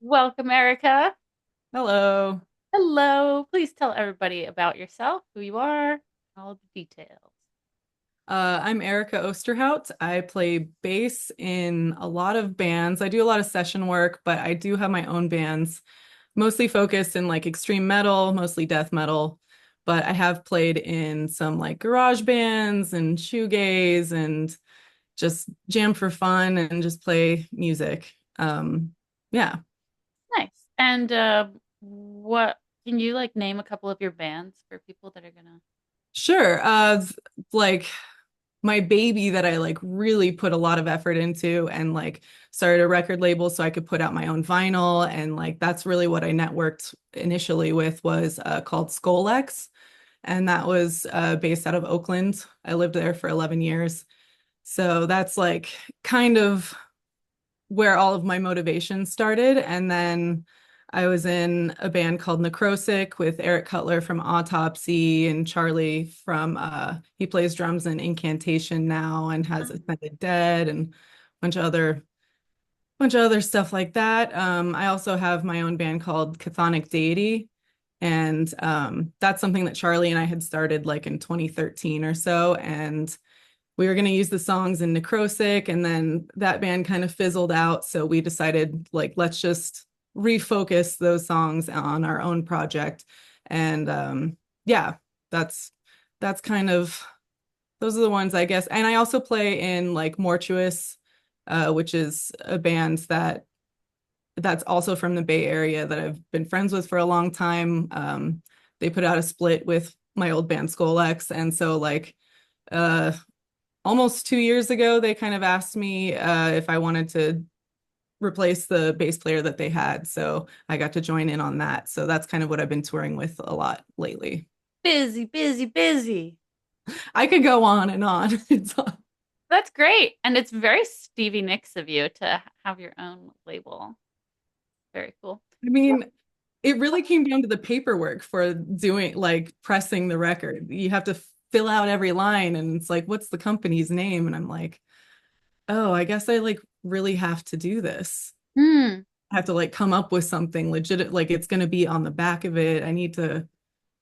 Welcome, Erika. Hello. Hello. Please tell everybody about yourself, who you are, all the details. I'm Erika Osterhout. I play bass in a lot of bands. I do a lot of session work, but I do have my own bands, mostly focused in like extreme metal, mostly death metal. But I have played in some like garage bands and shoegaze and just jam for fun and just play music. Yeah. Nice. And what can you like name a couple of your bands for people that are gonna? Sure. Like my baby that I like really put a lot of effort into and like started a record label so I could put out my own vinyl. And like that's really what I networked initially with was called Skolex. And that was based out of Oakland. I lived there for 11 years. So that's like kind of where all of my motivation started. And then I was in a band called Necrosic with Eric Cutler from Autopsy and Charlie from he plays drums in Incantation now and has Ascended Dead and a bunch of other stuff like that. I also have my own band called Chthonic Deity. And that's something that Charlie and I had started like in 2013 or so. And we were going to use the songs in Necrosic, and then that band kind of fizzled out. So we decided, like, let's just refocus those songs on our own project. And yeah, that's that's kind of those are the ones I guess. And I also play in like Mortuous, which is a band that's also from the Bay Area that I've been friends with for a long time. They put out a split with my old band Skolex, and so like uh almost 2 years ago, they kind of asked me if I wanted to replace the bass player that they had. So I got to join in on that. So that's kind of what I've been touring with a lot lately. Busy, busy, busy. I could go on and on. That's great. And it's very Stevie Nicks of you to have your own label. Very cool. I mean, it really came down to the paperwork for doing like pressing the record. You have to fill out every line, and it's like, what's the company's name? And I'm like, oh, I guess I like really have to do this. Hmm. I have to like come up with something legit, like it's going to be on the back of it. I need to.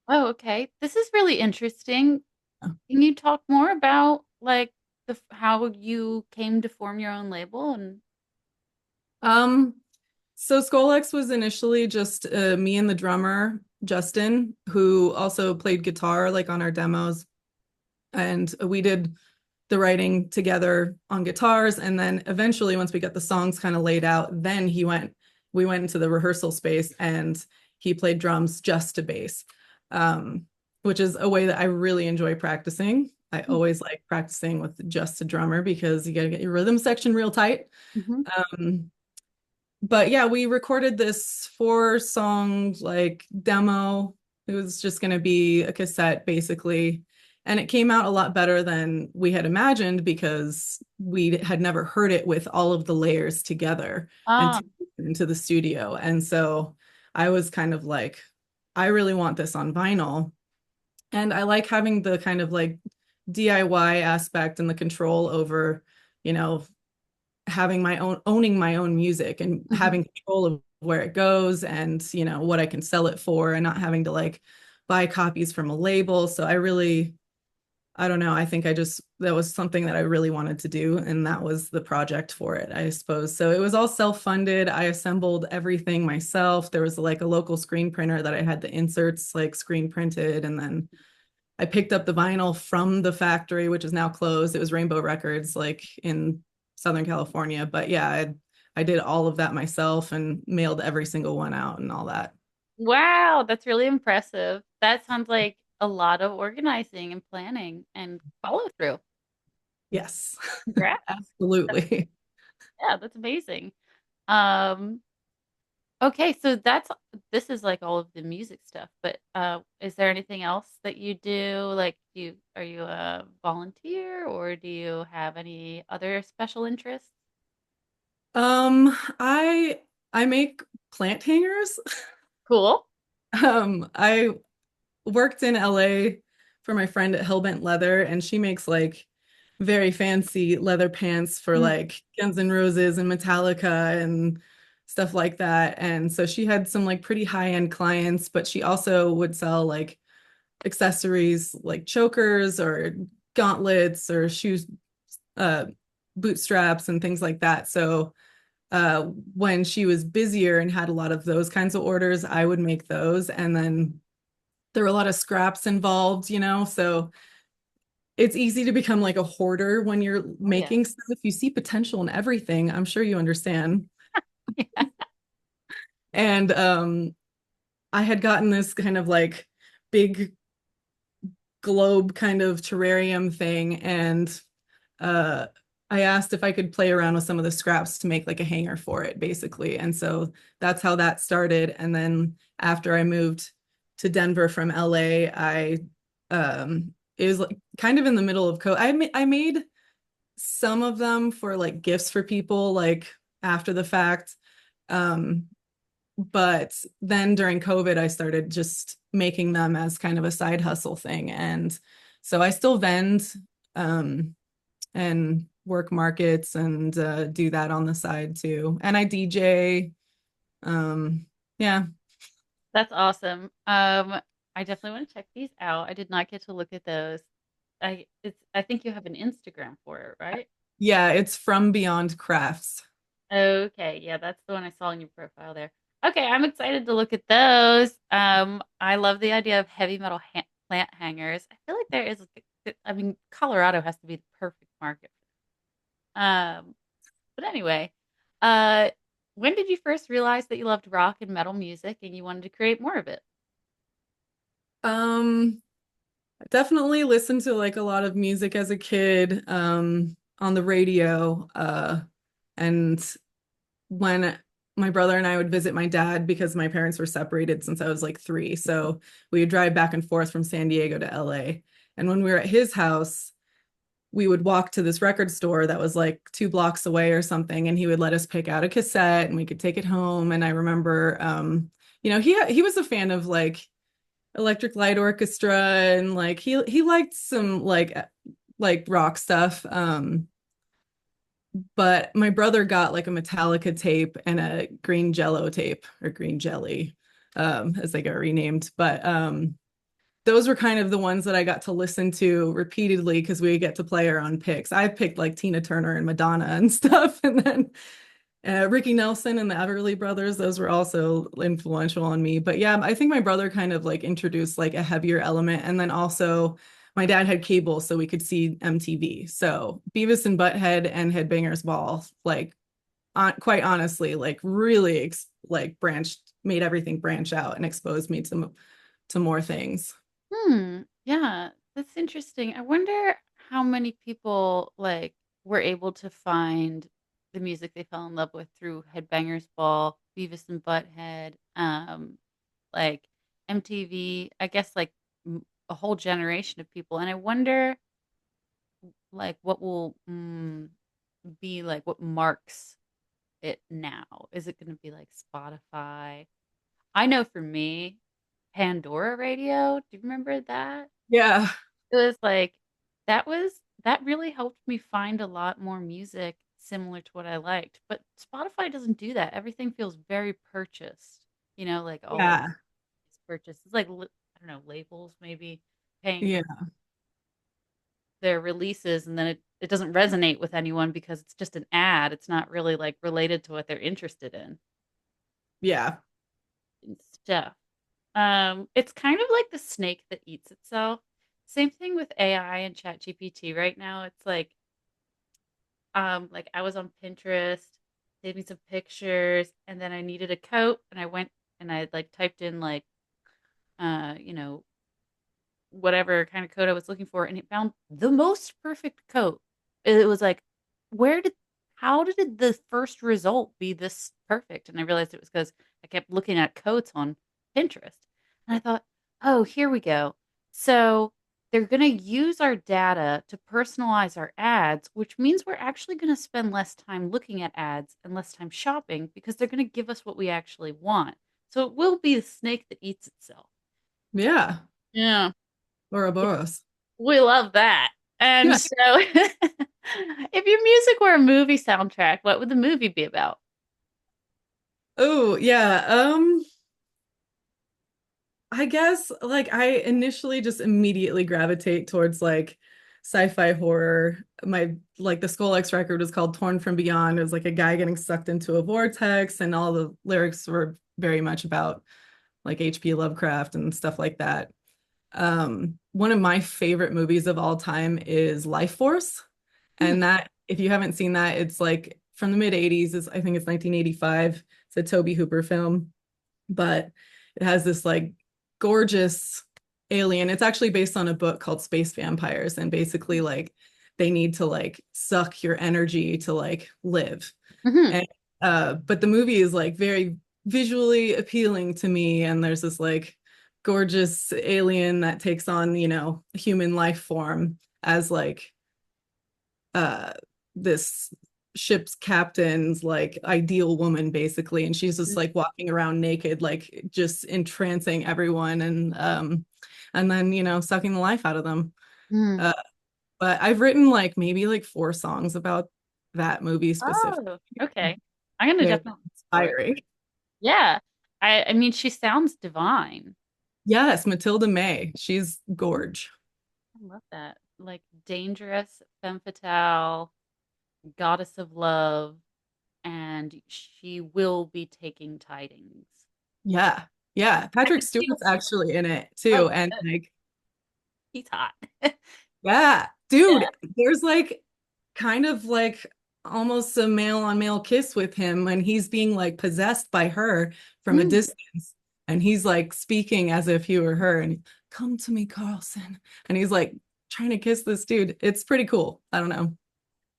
Oh, okay. This is really interesting. Can you talk more about like how you came to form your own label and Um, so Skolex was initially just me and the drummer, Justin, who also played guitar like on our demos. And we did the writing together on guitars. And then eventually, once we got the songs kind of laid out, then we went into the rehearsal space and he played drums just to bass, um, which is a way that I really enjoy practicing. I always like practicing with just a drummer because you got to get your rhythm section real tight. Mhm. Um, but yeah, we recorded this 4 song like demo. It was just going to be a cassette basically. And it came out a lot better than we had imagined because we had never heard it with all of the layers together Ah, until into the studio. And so I was kind of like, I really want this on vinyl. And I like having the kind of like DIY aspect and the control over, you know, having my own owning my own music and mhm. having control of where it goes and what I can sell it for and not having to like buy copies from a label. So I don't know, I think I just that was something that I really wanted to do and that was the project for it, I suppose. So it was all self-funded. I assembled everything myself. There was like a local screen printer that I had the inserts like screen printed, and then I picked up the vinyl from the factory, which is now closed. It was Rainbow Records, like in Southern California. But yeah, I did all of that myself and mailed every single one out and all that. Wow, that's really impressive. That sounds like a lot of organizing and planning and follow through. Yes, Congrats. absolutely. Yeah, that's amazing. Um, okay, so this is like all of the music stuff, but is there anything else that you do? Like, are you a volunteer or do you have any other special interests? I make plant hangers. Cool. I worked in LA for my friend at Hellbent Leather, and she makes like very fancy leather pants for Mm. like Guns N' Roses and Metallica and stuff like that. And so she had some like pretty high-end clients, but she also would sell like accessories like chokers or gauntlets or shoes, uh, bootstraps and things like that. So when she was busier and had a lot of those kinds of orders, I would make those. And then there were a lot of scraps involved, so it's easy to become like a hoarder when you're Oh yeah. making stuff. You see potential in everything. I'm sure you understand. Yeah. And I had gotten this kind of like big globe kind of terrarium thing, and uh I asked if I could play around with some of the scraps to make like a hanger for it, basically. And so that's how that started. And then after I moved to Denver from LA, it was like kind of in the middle of COVID. I made some of them for like gifts for people, like after the fact. Um, but then during COVID, I started just making them as kind of a side hustle thing. And so I still vend and work markets and do that on the side too. And I DJ. Yeah. That's awesome. I definitely want to check these out. I did not get to look at those. I think you have an Instagram for it, right? Yeah, it's from Beyond Crafts. Okay, yeah, that's the one I saw in your profile there. Okay, I'm excited to look at those. I love the idea of heavy metal plant hangers. I feel like there is, I mean, Colorado has to be the perfect market. But anyway, uh, when did you first realize that you loved rock and metal music and you wanted to create more of it? Um, I definitely listened to like a lot of music as a kid, on the radio. And when my brother and I would visit my dad because my parents were separated since I was like 3. So we would drive back and forth from San Diego to LA. And when we were at his house, we would walk to this record store that was like 2 blocks away or something, and he would let us pick out a cassette and we could take it home. And I remember, he was a fan of like Electric Light Orchestra, and like he liked some like rock stuff. But my brother got like a Metallica tape and a Green Jello tape, or Green Jelly, as they got renamed. But those were kind of the ones that I got to listen to repeatedly because we get to play our own picks. I picked like Tina Turner and Madonna and stuff, and then Ricky Nelson and the Everly Brothers. Those were also influential on me. But yeah, I think my brother kind of like introduced like a heavier element, and then also my dad had cable, so we could see MTV. So Beavis and Butthead and Headbangers Ball, like quite honestly, like really like made everything branch out and exposed me to more things. Yeah, that's interesting. I wonder how many people like were able to find the music they fell in love with through Headbangers Ball, Beavis and Butthead, like MTV. I guess like a whole generation of people. And I wonder like what will be like what marks it now. Is it going to be like Spotify? I know for me, Pandora Radio. Do you remember that? Yeah. It was like that really helped me find a lot more music similar to what I liked. But Spotify doesn't do that. Everything feels very purchased. Like all of Yeah. it's purchased. It's like I don't know, labels maybe paying Yeah. for their releases and then it doesn't resonate with anyone because it's just an ad. It's not really like related to what they're interested in Yeah. and stuff. It's kind of like the snake that eats itself. Same thing with AI and ChatGPT right now. It's like I was on Pinterest, saved me some pictures, and then I needed a coat, and I went and I like typed in like uh, you know, whatever kind of coat I was looking for, and it found the most perfect coat. It was like, where did how did the first result be this perfect? And I realized it was because I kept looking at coats on Pinterest. And I thought, oh, here we go. So they're going to use our data to personalize our ads, which means we're actually going to spend less time looking at ads and less time shopping because they're going to give us what we actually want. So it will be the snake that eats itself. Yeah. Yeah. Ouroboros. We love that. And Yeah. so, if your music were a movie soundtrack, what would the movie be about? Oh, yeah. I guess like I initially just immediately gravitate towards like sci-fi horror. My like the Skull X record was called Torn from Beyond. It was like a guy getting sucked into a vortex, and all the lyrics were very much about like H.P. Lovecraft and stuff like that. One of my favorite movies of all time is Life Force. Hmm. And that, if you haven't seen that, it's like from the mid 80s, is I think it's 1985. It's a Tobe Hooper film, but it has this like gorgeous alien. It's actually based on a book called Space Vampires, and basically like they need to like suck your energy to like live. Hmm. And but the movie is like very visually appealing to me, and there's this like gorgeous alien that takes on, human life form as like uh this ship's captain's like ideal woman basically, and she's just like walking around naked, like just entrancing everyone, and then sucking the life out of them. Hmm. uh but I've written like maybe like four songs about that movie specifically. Oh, okay. I'm gonna Very definitely look for it. inspiring. Yeah. I mean, she sounds divine. Yes, Matilda May, she's gorge. I love that. Like dangerous, femme fatale, goddess of love, and she will be taking tidings. Yeah, yeah, I Patrick could see Stewart's actually in it oh too, and shit, like, he's hot. yeah, Yeah. dude, there's like kind of like almost a male on male kiss with him when he's being like possessed by her from a Mm. distance. And he's like speaking as if he were her, and come to me, Carlson. And he's like trying to kiss this dude. It's pretty cool. I don't know.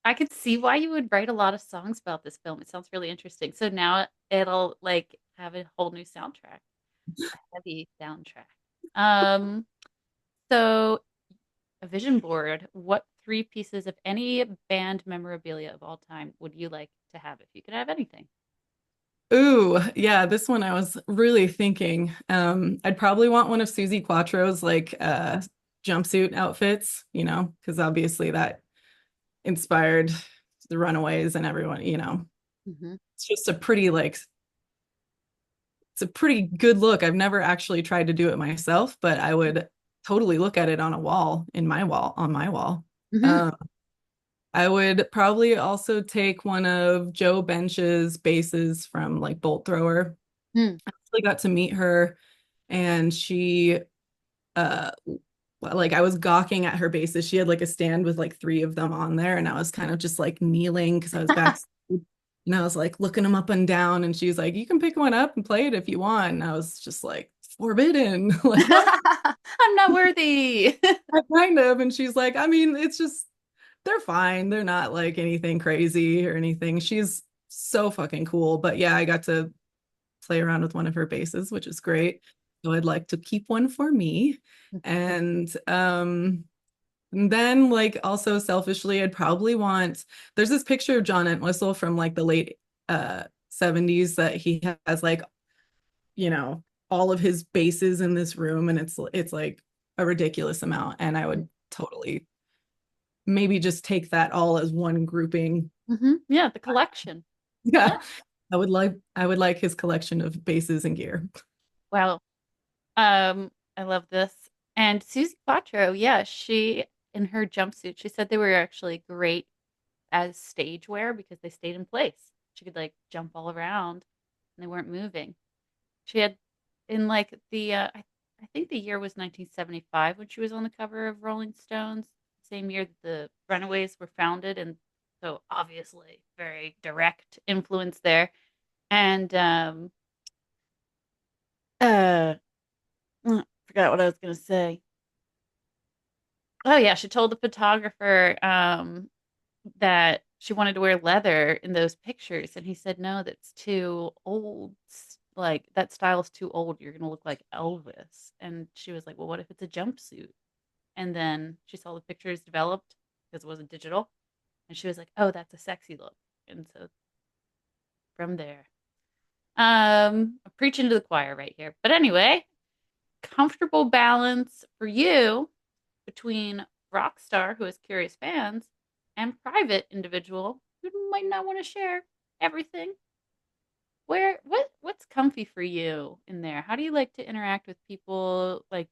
I could see why you would write a lot of songs about this film. It sounds really interesting. So now it'll like have a whole new soundtrack, a heavy soundtrack. Um, so a vision board, what three pieces of any band memorabilia of all time would you like to have if you could have anything? Ooh, yeah, this one I was really thinking. I'd probably want one of Susie Quattro's like jumpsuit outfits, because obviously that inspired the Runaways and everyone, Hmm. it's just a pretty like it's a pretty good look. I've never actually tried to do it myself, but I would totally look at it on a wall in my wall on my wall. Hmm. Um, I would probably also take one of Joe Bench's basses from like Bolt Thrower. Hmm. I actually got to meet her, and she uh like I was gawking at her basses. She had like a stand with like three of them on there, and I was kind of just like kneeling because I was back, and I was like looking them up and down, and she's like, you can pick one up and play it if you want. And I was just like, forbidden. Like, I'm not worthy. kind of. And she's like, I mean, it's just they're fine. They're not like anything crazy or anything. She's so fucking cool. But yeah, I got to play around with one of her basses, which is great. So I'd like to keep one for me. And then like also selfishly, I'd probably want there's this picture of John Entwistle from like the late 70s that he has like, you know, all of his basses in this room, and it's like a ridiculous amount. And I would totally maybe just take that all as one grouping. Hmm. Yeah, the collection. Yeah. Yeah. I would like his collection of basses and gear. Wow. I love this. And Susie Quattro, yeah, she in her jumpsuit, she said they were actually great as stage wear because they stayed in place. She could like jump all around and they weren't moving. She had in like I think the year was 1975 when she was on the cover of Rolling Stones, same year that the Runaways were founded, and so obviously very direct influence there. And uh forgot what I was gonna say. Oh yeah, she told the photographer that she wanted to wear leather in those pictures, and he said no, that's too old. Like that style is too old. You're gonna look like Elvis. And she was like, well, what if it's a jumpsuit? And then she saw the pictures developed because it wasn't digital, and she was like, oh, that's a sexy look. And so from there, I'm preaching to the choir right here. But anyway, comfortable balance for you between rock star who has curious fans and private individual who might not want to share everything. comfy for you in there? How do you like to interact with people? Like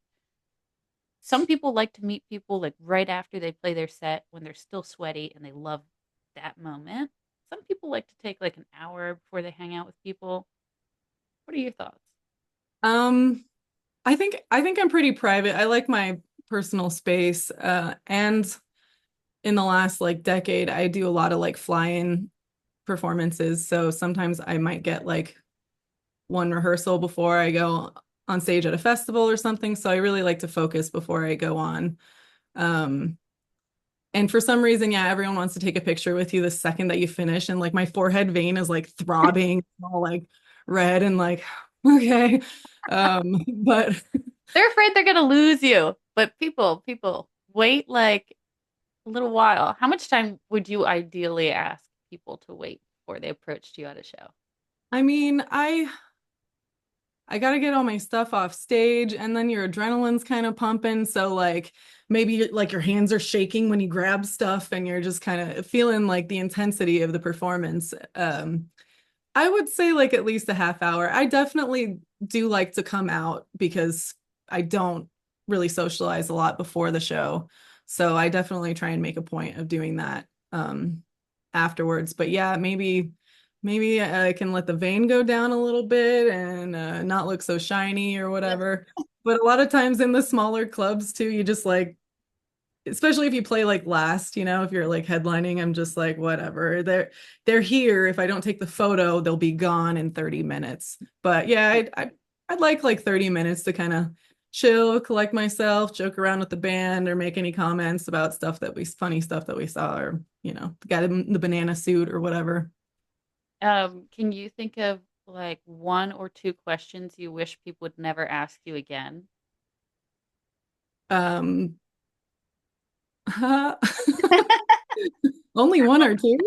some people like to meet people like right after they play their set when they're still sweaty and they love that moment. Some people like to take like an hour before they hang out with people. What are your thoughts? Um, I think I'm pretty private. I like my personal space. And in the last like decade, I do a lot of like fly-in performances. So sometimes I might get like one rehearsal before I go on stage at a festival or something. So I really like to focus before I go on. Um, and for some reason, yeah, everyone wants to take a picture with you the second that you finish. And like my forehead vein is like throbbing, all like red and like, okay. But They're afraid they're gonna lose you. But people, wait like a little while. How much time would you ideally ask people to wait before they approached you at a show? I mean, I got to get all my stuff off stage and then your adrenaline's kind of pumping. So like maybe like your hands are shaking when you grab stuff and you're just kind of feeling like the intensity of the performance. I would say like at least a half hour. I definitely do like to come out because I don't really socialize a lot before the show. So I definitely try and make a point of doing that afterwards. But yeah, maybe I can let the vein go down a little bit and not look so shiny or whatever. But a lot of times in the smaller clubs too, you just like especially if you play like last, if you're like headlining, I'm just like, whatever. They're here. If I don't take the photo, they'll be gone in 30 minutes. But yeah, I'd like 30 minutes to kind of chill, collect myself, joke around with the band, or make any comments about funny stuff that we saw, or the guy in the banana suit or whatever. Can you think of like one or two questions you wish people would never ask you again? Um, only one or two.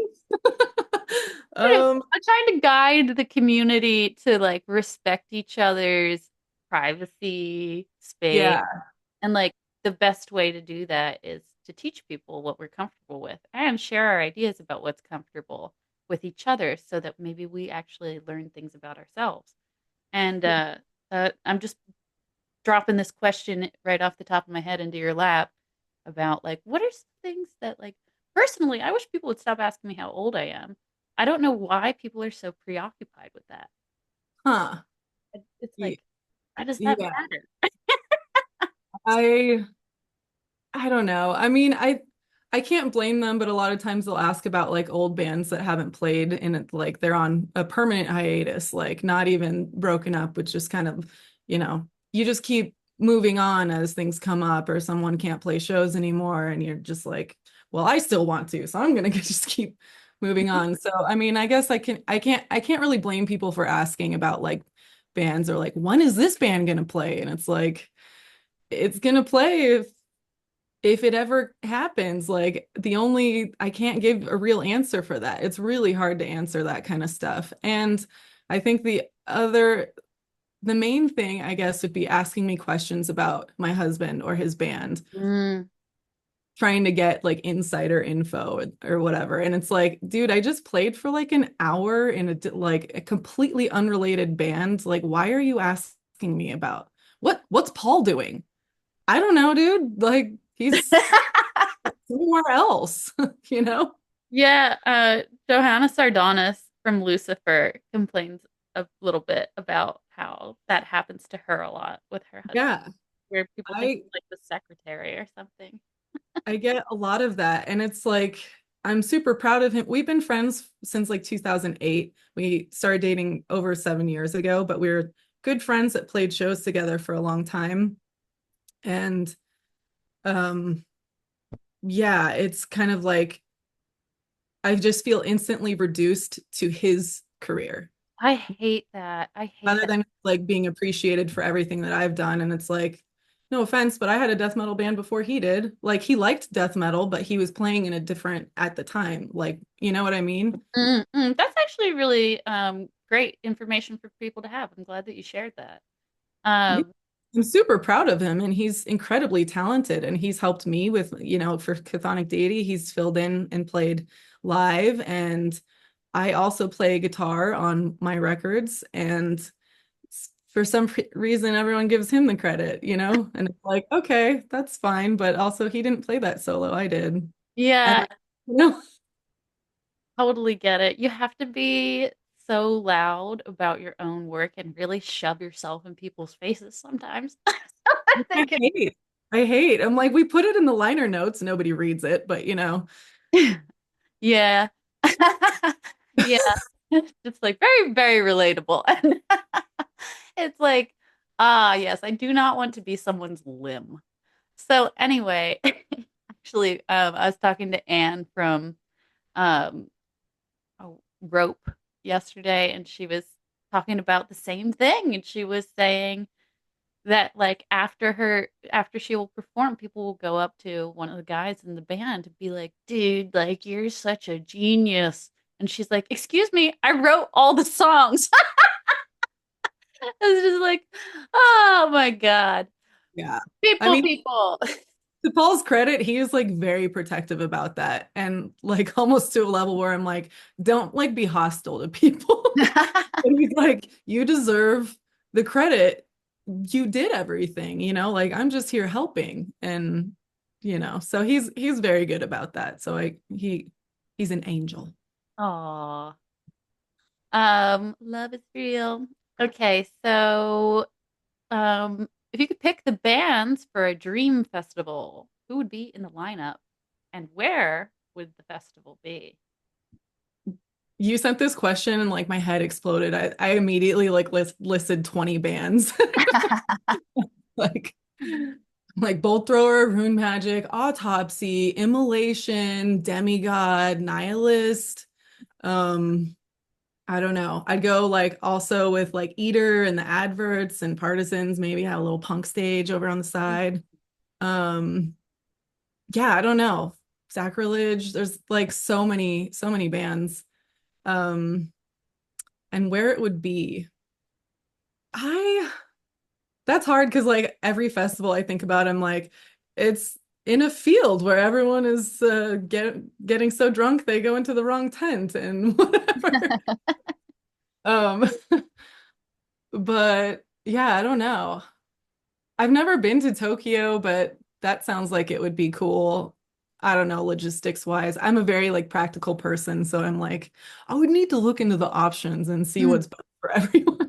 Um, I'm trying to guide the community to like respect each other's privacy, space, yeah. and like the best way to do that is to teach people what we're comfortable with and share our ideas about what's comfortable with each other so that maybe we actually learn things about ourselves. And I'm just dropping this question right off the top of my head into your lap about like what are some things that like personally I wish people would stop asking me how old I am. I don't know why people are so preoccupied with that. Huh. It's Y- like why does that Yeah. matter? I I don't know. I mean, I can't blame them, but a lot of times they'll ask about like old bands that haven't played and it's like they're on a permanent hiatus, like not even broken up, which just kind of, you just keep moving on as things come up or someone can't play shows anymore and you're just like, well, I still want to, so I'm gonna just keep moving on. So I mean, I guess I can't really blame people for asking about like bands or like when is this band gonna play? And it's like it's gonna play if it ever happens. Like I can't give a real answer for that. It's really hard to answer that kind of stuff. And I think the main thing, I guess, would be asking me questions about my husband or his band, Mm. trying to get like insider info or whatever. And it's like, dude, I just played for like an hour in like a completely unrelated band. Like, why are you asking me about what's Paul doing? I don't know, dude. Like, he's somewhere else, you know? Yeah, Johanna Sardonis from Lucifer complains a little bit about how that happens to her a lot with her husband, Yeah. where people think I he's like the secretary or something. I get a lot of that. And it's like I'm super proud of him. We've been friends since like 2008. We started dating over 7 years ago, but we were good friends that played shows together for a long time. And um yeah, it's kind of like I just feel instantly reduced to his career I hate that. I hate rather that. than like being appreciated for everything that I've done. And it's like, no offense, but I had a death metal band before he did. Like he liked death metal, but he was playing in a different at the time. Like, you know what I mean? That's actually really great information for people to have. I'm glad that you shared that. Yeah. Um, I'm super proud of him and he's incredibly talented and he's helped me with, for Chthonic Deity, he's filled in and played live and I also play guitar on my records and for some reason everyone gives him the credit, And it's like, okay, that's fine, but also he didn't play that solo, I did. And Yeah, you know, totally get it. You have to be so loud about your own work and really shove yourself in people's faces sometimes. I I think it, hate. I hate. I'm like, we put it in the liner notes, nobody reads it, but yeah. Yeah. It's like very, very relatable. And it's like, ah, yes, I do not want to be someone's limb. So anyway, actually, I was talking to Anne from um, Rope yesterday, and she was talking about the same thing. And she was saying that like after she will perform, people will go up to one of the guys in the band and be like, dude, like you're such a genius. And she's like, excuse me, I wrote all the songs. It's just like, oh my God. yeah. I People, mean, people. to Paul's credit, he is like very protective about that and like almost to a level where I'm like, don't like be hostile to people. And he's like, you deserve the credit. You did everything, like I'm just here helping. And so he's very good about that. So he's an angel. Aw. Love is real. Okay, so if you could pick the bands for a dream festival, who would be in the lineup and where would the festival be? You sent this question and like my head exploded. I immediately like listed 20 bands. Like Bolt Thrower, Rune Magic, Autopsy, Immolation, Demigod, Nihilist. Um, I don't know. I'd go like also with like Eater and the Adverts and Partisans, maybe have a little punk stage over on the side. Um, yeah, I don't know. Sacrilege. There's like so many bands. Um, and where it would be. I That's hard because like every festival I think about, I'm like, it's in a field where everyone is getting so drunk they go into the wrong tent and whatever. Um, but yeah, I don't know. I've never been to Tokyo, but that sounds like it would be cool. I don't know, logistics wise. I'm a very like practical person, so I'm like, I would need to look into the options and see Mm. what's best for everyone.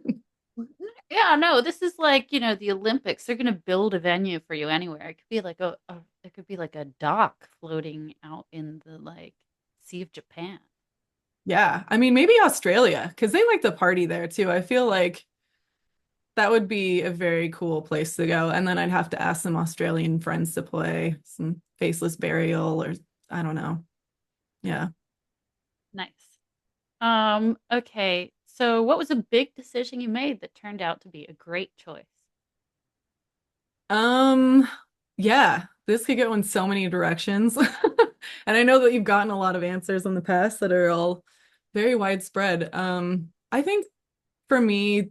Yeah, no, this is like, the Olympics. They're gonna build a venue for you anywhere. It could be like it could be like a dock floating out in the like Sea of Japan. Yeah, I mean maybe Australia because they like to party there too. I feel like that would be a very cool place to go. And then I'd have to ask some Australian friends to play some Faceless Burial or I don't know. Yeah. Nice. Okay. So what was a big decision you made that turned out to be a great choice? Um, yeah, this could go in so many directions. And I know that you've gotten a lot of answers in the past that are all very widespread. I think for me,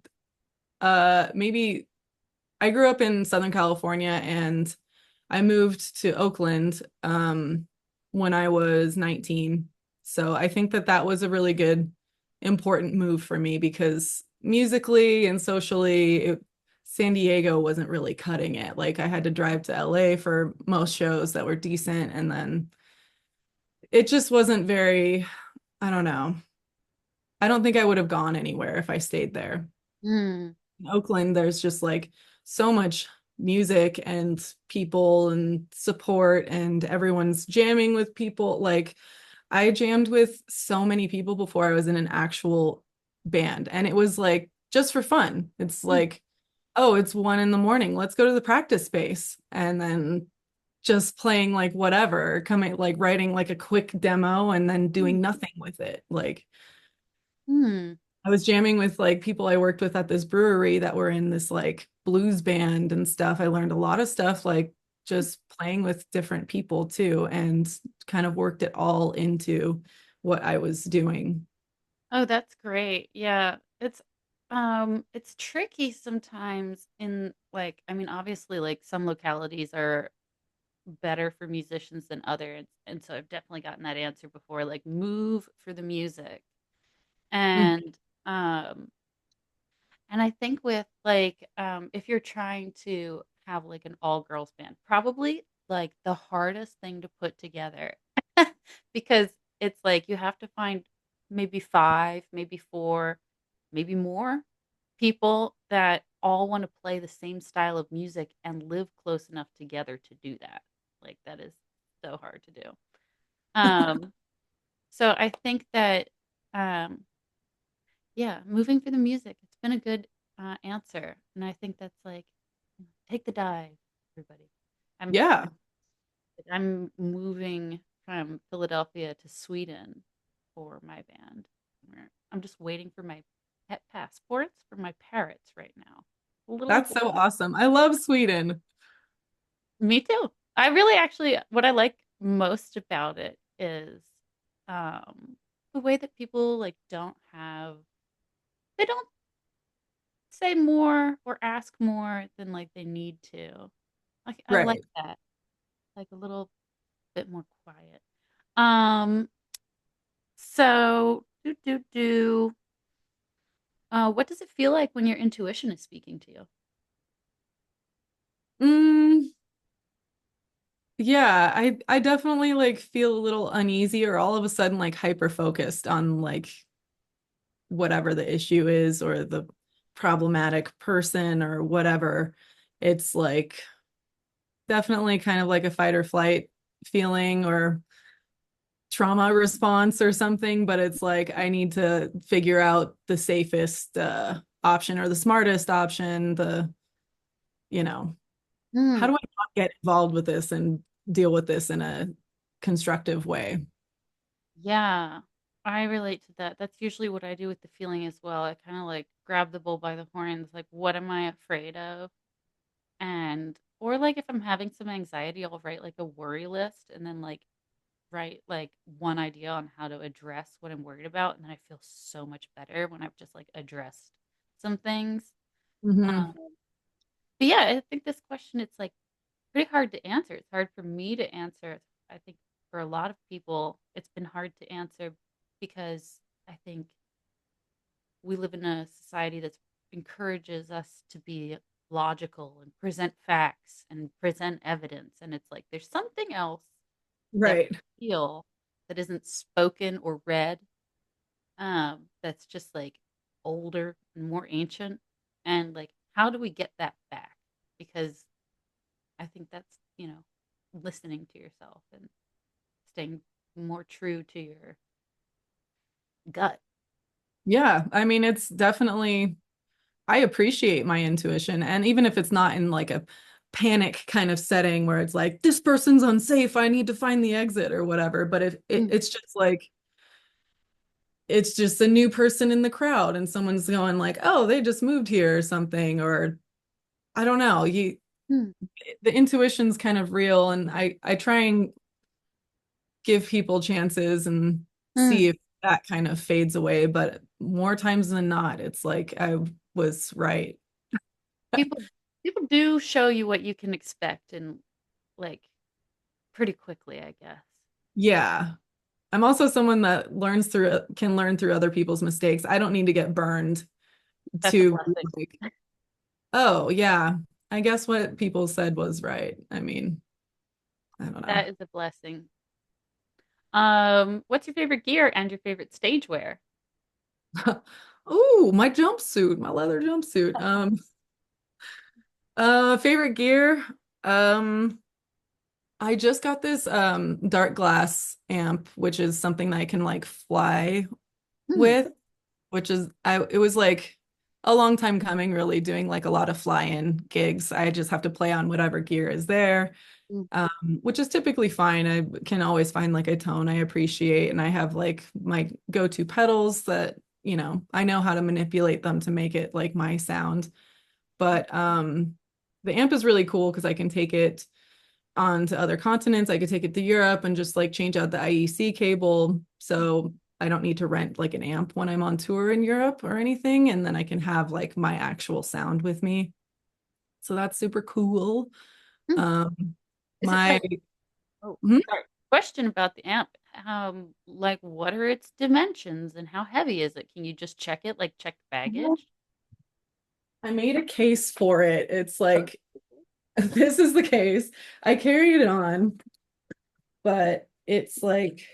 maybe I grew up in Southern California and I moved to Oakland when I was 19. So I think that that was a really good, important move for me because musically and socially, San Diego wasn't really cutting it. Like I had to drive to LA for most shows that were decent. And then it just wasn't very, I don't know. I don't think I would have gone anywhere if I stayed there. Mm. In Oakland, there's just like so much music and people and support, and everyone's jamming with people. Like, I jammed with so many people before I was in an actual band, and it was like just for fun. It's like, oh, it's 1 in the morning. Let's go to the practice space. And then just playing like whatever, coming like writing like a quick demo and then doing nothing with it. Like, Mm. I was jamming with like people I worked with at this brewery that were in this like blues band and stuff. I learned a lot of stuff like just playing with different people too and kind of worked it all into what I was doing. Oh, that's great. Yeah. It's tricky sometimes in like I mean obviously like some localities are better for musicians than others. And so I've definitely gotten that answer before, like move for the music. Mm. And um And I think with like if you're trying to have like an all girls band, probably like the hardest thing to put together because it's like you have to find maybe five, maybe four, maybe more people that all want to play the same style of music and live close enough together to do that. Like that is so hard to do. Um, so I think that um, yeah, moving for the music. It's been a good answer, and I think that's like take the dive, everybody. I'm Yeah, I'm moving from Philadelphia to Sweden for my band. I'm just waiting for my pet passports for my parrots right now. Little that's so awesome. I love Sweden. Me too. I really actually what I like most about it is um the way that people like don't have they don't say more or ask more than like they need to. Like I like Right. that. Like a little bit more quiet. Um so what does it feel like when your intuition is speaking to you? Mm, yeah, I definitely like feel a little uneasy or all of a sudden like hyper focused on like whatever the issue is or the problematic person or whatever. It's like definitely kind of like a fight or flight feeling or trauma response or something, but it's like I need to figure out the safest option or the smartest option, you know, how Hmm. do I not get involved with this and deal with this in a constructive way? Yeah, I relate to that. That's usually what I do with the feeling as well. I kind of like grab the bull by the horns, like, what am I afraid of? And, or like if I'm having some anxiety, I'll write like a worry list and then like write like one idea on how to address what I'm worried about. And then I feel so much better when I've just like addressed some things. Hmm. Um, but yeah, I think this question, it's like pretty hard to answer. It's hard for me to answer. I think for a lot of people, it's been hard to answer because I think we live in a society that encourages us to be logical and present facts and present evidence. And it's like there's something else that Right. we feel that isn't spoken or read, that's just like older and more ancient. And like, how do we get that back? Because I think that's, listening to yourself and staying more true to your gut. Yeah, I mean, it's definitely, I appreciate my intuition. And even if it's not in like a panic kind of setting where it's like, this person's unsafe, I need to find the exit or whatever. But if Mm, it's just like, it's just a new person in the crowd and someone's going like, oh, they just moved here or something, or I don't know. mm, The intuition's kind of real. And I try and give people chances and see mm. if that kind of fades away. But more times than not, it's like I was right. People people do show you what you can expect and like pretty quickly, I guess. Yeah. I'm also someone that can learn through other people's mistakes. I don't need to get burned That's a to blessing. like, oh yeah, I guess what people said was right. I mean, I don't know. That is a blessing. What's your favorite gear and your favorite stage wear? Oh, my jumpsuit, my leather jumpsuit. Favorite gear. Um, I just got this dark glass amp, which is something that I can like fly Hmm. with, which is it was like a long time coming, really doing like a lot of fly-in gigs. I just have to play on whatever gear is there, Mm, which is typically fine. I can always find like a tone I appreciate, and I have like my go-to pedals that, I know how to manipulate them to make it like my sound. But the amp is really cool because I can take it on to other continents. I could take it to Europe and just like change out the IEC cable. So I don't need to rent like an amp when I'm on tour in Europe or anything. And then I can have like my actual sound with me. So that's super cool. hmm. Um, Is it my like, oh, Mhm. sorry. Question about the amp. Like what are its dimensions and how heavy is it? Can you just check it, like check baggage? I made a case for it. It's like this is the case. I carried it on, but it's like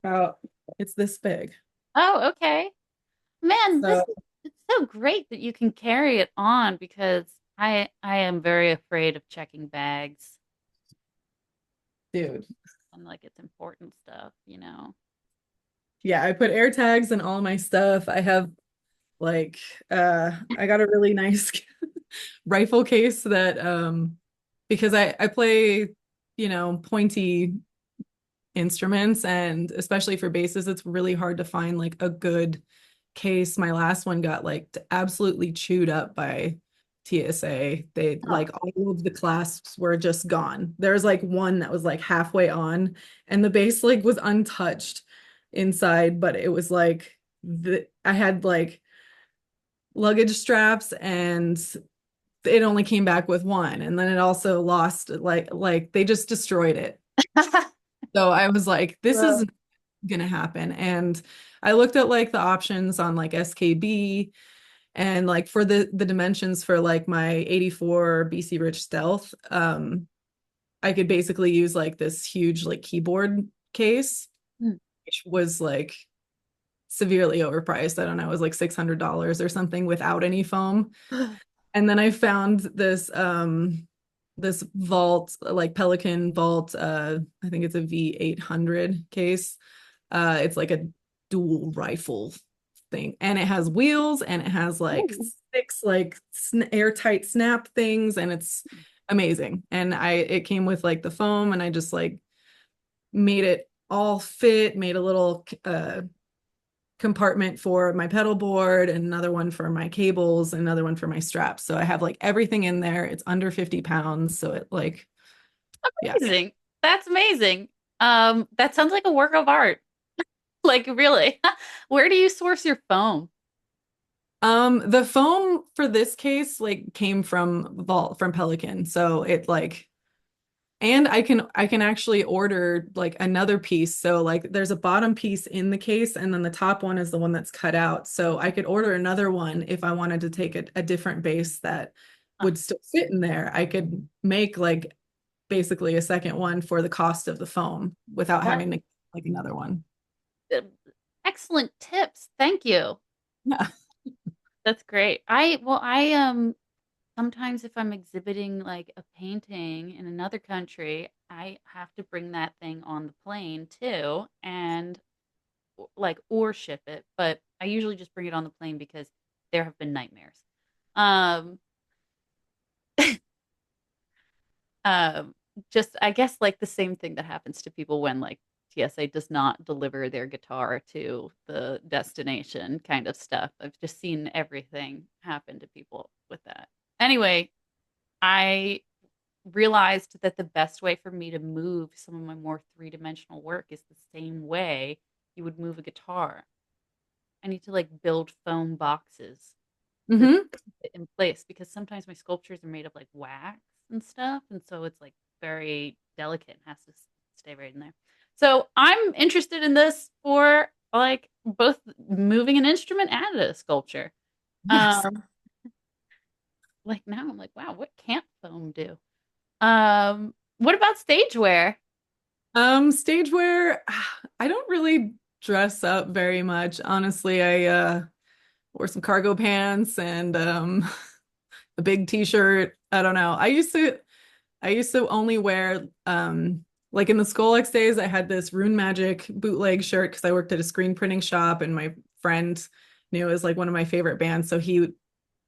about it's this big. Oh, okay. Man, this So, is it's so great that you can carry it on because I am very afraid of checking bags dude, and like it's important stuff, you know. yeah, I put air tags in all my stuff. I have like I got a really nice rifle case that because I play, pointy instruments, and especially for basses it's really hard to find like a good case. My last one got like absolutely chewed up by TSA. They Oh, like all of the clasps were just gone. There's like one that was like halfway on and the bass like was untouched inside, but it was like I had like luggage straps and it only came back with one, and then it also lost like they just destroyed it. So I was like, this well, isn't gonna happen. And I looked at like the options on like SKB, and like for the dimensions for like my 84 BC Rich Stealth, I could basically use like this huge like keyboard case, hmm. which was like severely overpriced. I don't know, it was like $600 or something without any foam. And then I found this vault, like Pelican vault, I think it's a V800 case. It's like a dual rifle thing, and it has wheels and it has like Ooh. six like airtight snap things, and it's amazing. And it came with like the foam, and I just like made it all fit, made a little compartment for my pedal board, and another one for my cables, and another one for my straps. So I have like everything in there. It's under 50 pounds. So it like, yeah. Amazing. That's amazing. That sounds like a work of art. Like really. Where do you source your foam? The foam for this case like came from Pelican. So it like, and I can actually order like another piece. So like there's a bottom piece in the case, and then the top one is the one that's cut out. So I could order another one if I wanted to take a different base that Uh, would still fit in there. I could make like basically a second one for the cost of the foam without that having to like another one. uh, excellent tips. Thank you. Yeah. That's great. I sometimes if I'm exhibiting like a painting in another country, I have to bring that thing on the plane too and like or ship it, but I usually just bring it on the plane because there have been nightmares. Um um just I guess like the same thing that happens to people when like TSA does not deliver their guitar to the destination kind of stuff. I've just seen everything happen to people with that. Anyway, I realized that the best way for me to move some of my more three-dimensional work is the same way you would move a guitar. I need to like build foam boxes to Hmm. keep it in place because sometimes my sculptures are made of like wax and stuff, and so it's like very delicate and has to stay right in there. So I'm interested in this for like both moving an instrument and a sculpture. Yes. Um, like now I'm like, wow, what can't foam do? What about stage wear? Stage wear, I don't really dress up very much. Honestly, I wore some cargo pants and a big t-shirt. I don't know. I used to only wear like in the Skolex days, I had this Rune Magic bootleg shirt because I worked at a screen printing shop, and my friend knew it was like one of my favorite bands. So he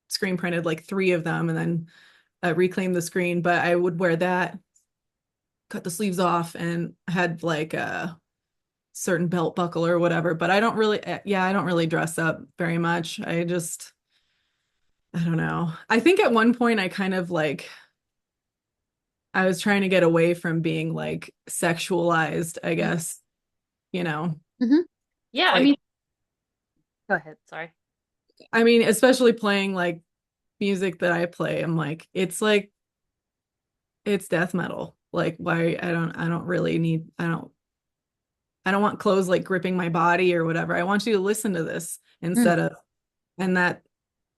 screen printed like three of them and then reclaimed the screen. But I would wear that, cut the sleeves off, and had like a certain belt buckle or whatever. But I don't really, yeah, I don't really dress up very much. I don't know. I think at one point I kind of like I was trying to get away from being like sexualized, I guess, you know. Mm-hmm. Yeah, I Like, mean, go ahead. Sorry. I mean, especially playing like music that I play, I'm like it's death metal. Like, why I don't really need I don't want clothes like gripping my body or whatever. I want you to listen to this Mm. instead of and that.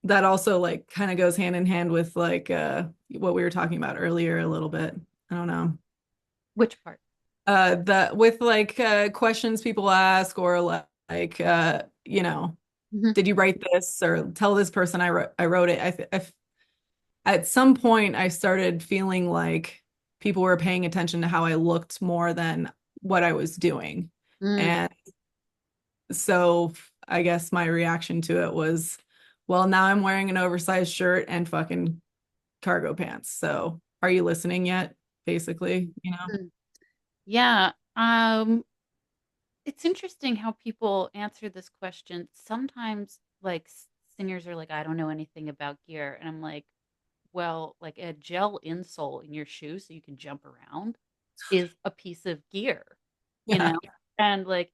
that also like kind of goes hand in hand with like what we were talking about earlier a little bit. I don't know. Which part? The with like questions people ask or like you know, Mhm. did you write this or tell this person I wrote it. At some point I started feeling like people were paying attention to how I looked more than what I was doing. Mm. And so I guess my reaction to it was, well, now I'm wearing an oversized shirt and fucking cargo pants. So are you listening yet? Basically, you know? Mm. Yeah. It's interesting how people answer this question. Sometimes, like, singers are like, I don't know anything about gear. And I'm like, well, like a gel insole in your shoe so you can jump around is a piece of gear, you Yeah. know? And like,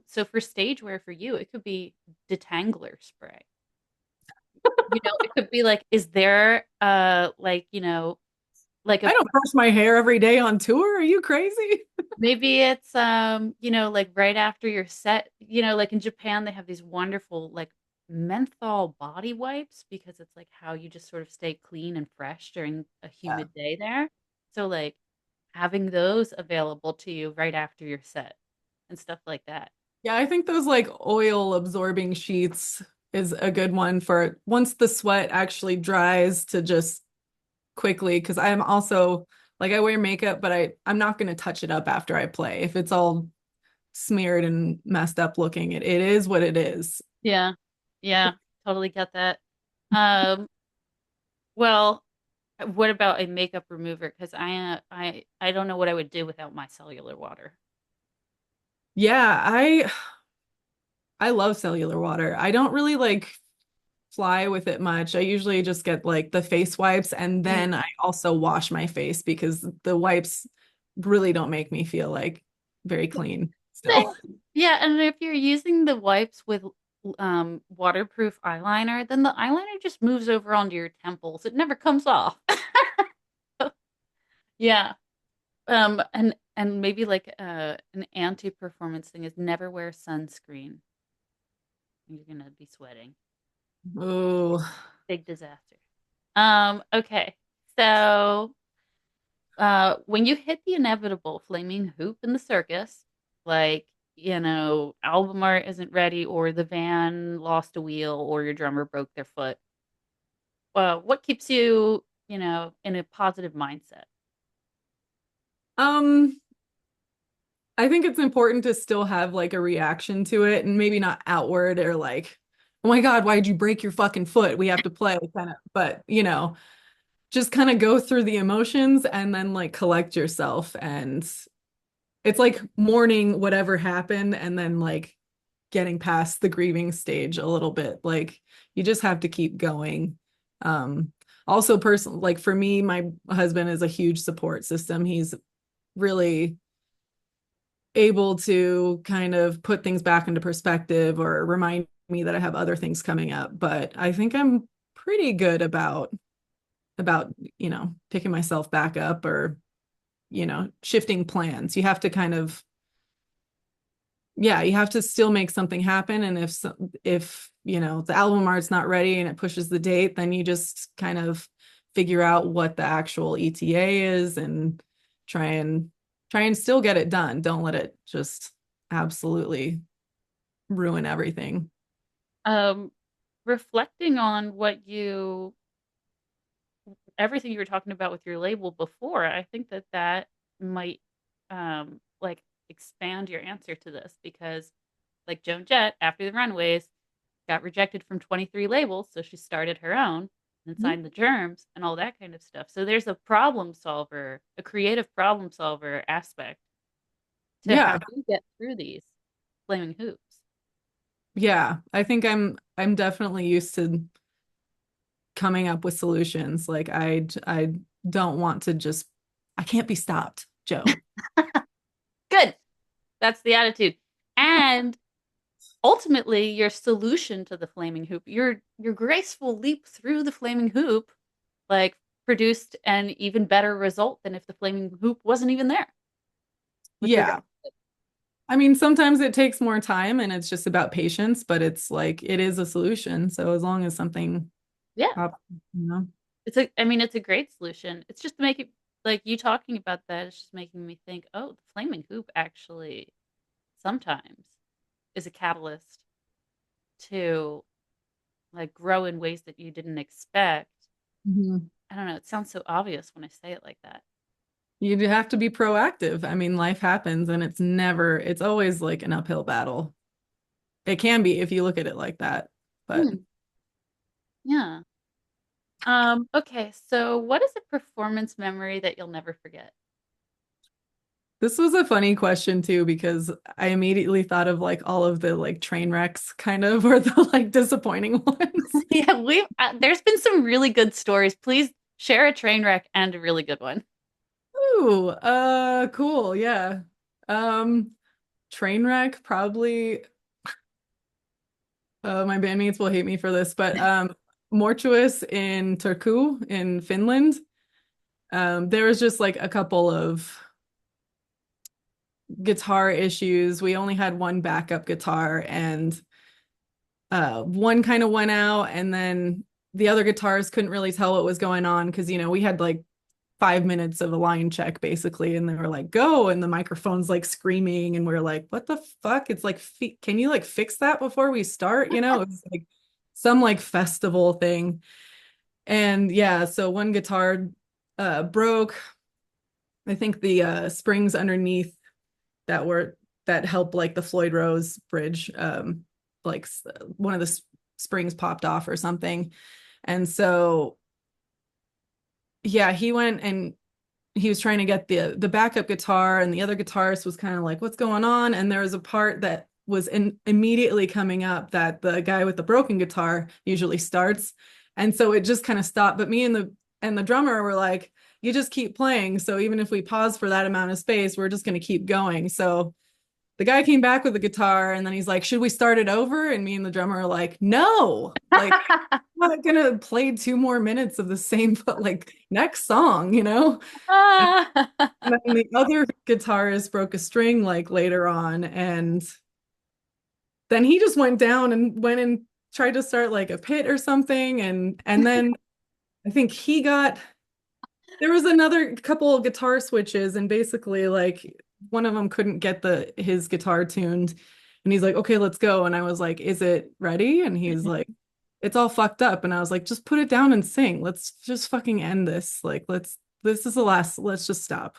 so for stage wear for you, it could be detangler spray. It could be like, is there like, like I a don't brush my hair every day on tour. Are you crazy? maybe it's like right after your set, like in Japan they have these wonderful like menthol body wipes because it's like how you just sort of stay clean and fresh during a Yeah. humid day there. So like having those available to you right after your set and stuff like that. Yeah, I think those like oil absorbing sheets is a good one for once the sweat actually dries to just quickly because I'm also like I wear makeup, but I'm not going to touch it up after I play. If it's all smeared and messed up looking, it is what it is. Yeah. Yeah, totally get that. Um, well, what about a makeup remover? Because I don't know what I would do without my cellular water. Yeah, I love cellular water. I don't really like fly with it much. I usually just get like the face wipes and Mm. then I also wash my face because the wipes really don't make me feel like very clean still. Yeah, and if you're using the wipes with waterproof eyeliner, then the eyeliner just moves over onto your temples. It never comes off. Yeah. And maybe like an anti-performance thing is never wear sunscreen. You're gonna be sweating. Oh, Big disaster. Okay. So when you hit the inevitable flaming hoop in the circus, like, album art isn't ready, or the van lost a wheel, or your drummer broke their foot, what keeps you, in a positive mindset? um, I think it's important to still have like a reaction to it and maybe not outward or like, oh my God, why did you break your fucking foot? We have to play kind of, but just kind of go through the emotions and then like collect yourself. And it's like mourning whatever happened and then like getting past the grieving stage a little bit. Like you just have to keep going. Um, Also personal, like for me, my husband is a huge support system. He's really able to kind of put things back into perspective or remind me that I have other things coming up. But I think I'm pretty good about picking myself back up or shifting plans. You have to kind of yeah, you have to still make something happen. And if the album art's not ready and it pushes the date, then you just kind of figure out what the actual ETA is and try and try and still get it done. Don't let it just absolutely ruin everything. Um, Reflecting on everything you were talking about with your label before, I think that might like expand your answer to this because like Joan Jett after the Runaways got rejected from 23 labels, so she started her own and signed the Germs and all that kind of stuff. So there's a problem solver, a creative problem solver aspect to how Yeah. you get through these flaming hoops. Yeah. I think I'm definitely used to coming up with solutions. Like I don't want to just I can't be stopped, Joe. Good. That's the attitude. And ultimately your solution to the flaming hoop, your graceful leap through the flaming hoop, like produced an even better result than if the flaming hoop wasn't even there with regard. Yeah. I mean, sometimes it takes more time and it's just about patience, but it's like it is a solution. So as long as something Yeah. pops, you know. I mean, it's a great solution. It's just to make it like you talking about that, it's just making me think, oh, the flaming hoop actually sometimes is a catalyst to like grow in ways that you didn't expect. Mhm. I don't know, it sounds so obvious when I say it like that. You do have to be proactive. I mean, life happens and it's always like an uphill battle. It can be if you look at it like that. But Hmm, yeah. Okay, so what is a performance memory that you'll never forget? this was a funny question too, because I immediately thought of like all of the like train wrecks kind of or the like disappointing ones. Yeah, we there's been some really good stories. Please share a train wreck and a really good one. Ooh, cool. Yeah. Um, train wreck, probably my bandmates will hate me for this, but Mortuous in Turku in Finland. There was just like a couple of guitar issues. We only had one backup guitar and one kind of went out and then the other guitars couldn't really tell what was going on because we had like 5 minutes of a line check basically and they were like go and the microphone's like screaming and we're like what the fuck, it's like can you like fix that before we start, it's like some like festival thing. And yeah, so one guitar broke. I think the springs underneath that were that help like the Floyd Rose bridge, like one of the springs popped off or something. And so yeah, he went and he was trying to get the backup guitar and the other guitarist was kind of like what's going on, and there was a part that was immediately coming up that the guy with the broken guitar usually starts, and so it just kind of stopped, but me and the drummer were like you just keep playing, so even if we pause for that amount of space we're just going to keep going. So the guy came back with the guitar and then he's like, should we start it over? And me and the drummer are like, no, like, I'm not gonna play 2 more minutes of the same, but like next song. And Ah. then the other guitarist broke a string like later on. And then he just went down and went and tried to start like a pit or something. And then I think there was another couple of guitar switches and basically like one of them couldn't get his guitar tuned and he's like okay let's go, and I was like is it ready, and he's like it's all fucked up, and I was like just put it down and sing, let's just fucking end this, like this is the last, let's just stop.